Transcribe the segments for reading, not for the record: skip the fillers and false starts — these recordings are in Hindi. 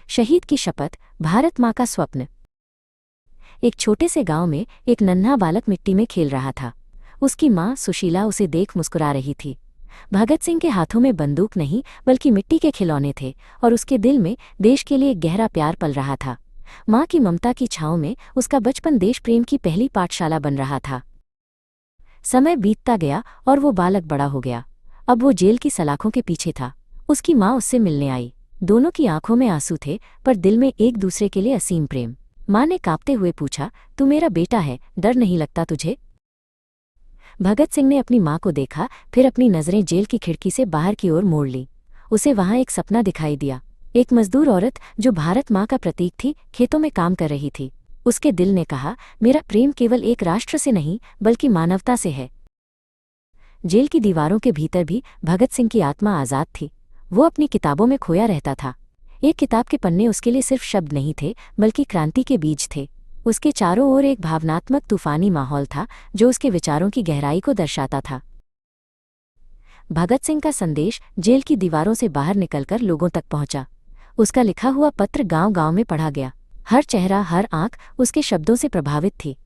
शहीद की शपथ, भारत माँ का स्वप्न। एक छोटे से गांव में एक नन्हा बालक मिट्टी में खेल रहा था। उसकी माँ सुशीला उसे देख मुस्कुरा रही थी। भगत सिंह के हाथों में बंदूक नहीं बल्कि मिट्टी के खिलौने थे और उसके दिल में देश के लिए एक गहरा प्यार पल रहा था। माँ की ममता की छाँव में उसका बचपन देश प्रेम की पहली पाठशाला बन रहा था। समय बीतता गया और वो बालक बड़ा हो गया। अब वो जेल की सलाखों के पीछे था। उसकी माँ उससे मिलने आई। दोनों की आंखों में आंसू थे, पर दिल में एक दूसरे के लिए असीम प्रेम। माँ ने कांपते हुए पूछा, तू मेरा बेटा है, डर नहीं लगता तुझे? भगत सिंह ने अपनी माँ को देखा, फिर अपनी नज़रें जेल की खिड़की से बाहर की ओर मोड़ ली। उसे वहाँ एक सपना दिखाई दिया। एक मजदूर औरत जो भारत माँ का प्रतीक थी, खेतों में काम कर रही थी। उसके दिल ने कहा, मेरा प्रेम केवल एक राष्ट्र से नहीं बल्कि मानवता से है। जेल की दीवारों के भीतर भी भगत सिंह की आत्मा आज़ाद थी। वो अपनी किताबों में खोया रहता था। एक किताब के पन्ने उसके लिए सिर्फ शब्द नहीं थे बल्कि क्रांति के बीज थे। उसके चारों ओर एक भावनात्मक तूफानी माहौल था जो उसके विचारों की गहराई को दर्शाता था। भगत सिंह का संदेश जेल की दीवारों से बाहर निकलकर लोगों तक पहुंचा। उसका लिखा हुआ पत्र गांव-गांव में पढ़ा गया। हर चेहरा, हर आंख उसके शब्दों से प्रभावित थी।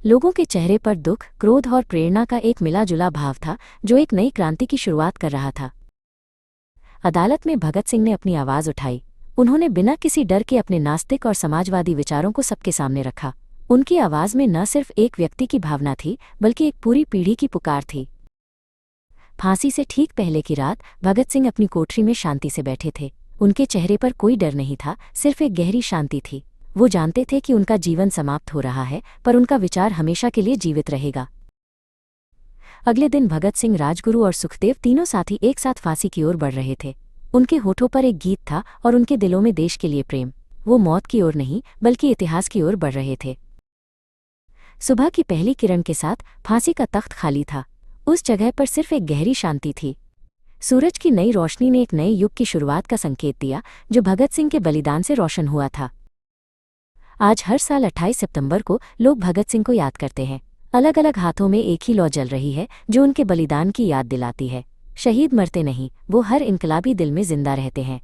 लोगों के चेहरे पर दुख, क्रोध और प्रेरणा का एक मिला-जुला भाव था जो एक नई क्रांति की शुरुआत कर रहा था। अदालत में भगत सिंह ने अपनी आवाज़ उठाई। उन्होंने बिना किसी डर के अपने नास्तिक और समाजवादी विचारों को सबके सामने रखा। उनकी आवाज़ में न सिर्फ एक व्यक्ति की भावना थी बल्कि एक पूरी पीढ़ी की पुकार थी। फांसी से ठीक पहले की रात भगत सिंह अपनी कोठरी में शांति से बैठे थे। उनके चेहरे पर कोई डर नहीं था, सिर्फ एक गहरी शांति थी। वो जानते थे कि उनका जीवन समाप्त हो रहा है, पर उनका विचार हमेशा के लिए जीवित रहेगा। अगले दिन भगत सिंह, राजगुरु और सुखदेव तीनों साथी एक साथ फांसी की ओर बढ़ रहे थे। उनके होठों पर एक गीत था और उनके दिलों में देश के लिए प्रेम। वो मौत की ओर नहीं बल्कि इतिहास की ओर बढ़ रहे थे। सुबह की पहली किरण के साथ फांसी का तख्त खाली था। उस जगह पर सिर्फ एक गहरी शांति थी। सूरज की नई रोशनी ने एक नए युग की शुरुआत का संकेत दिया जो भगत सिंह के बलिदान से रोशन हुआ था। आज हर साल 28 सितंबर को लोग भगत सिंह को याद करते हैं। अलग अलग हाथों में एक ही लौ जल रही है जो उनके बलिदान की याद दिलाती है। शहीद मरते नहीं, वो हर इनकलाबी दिल में जिंदा रहते हैं।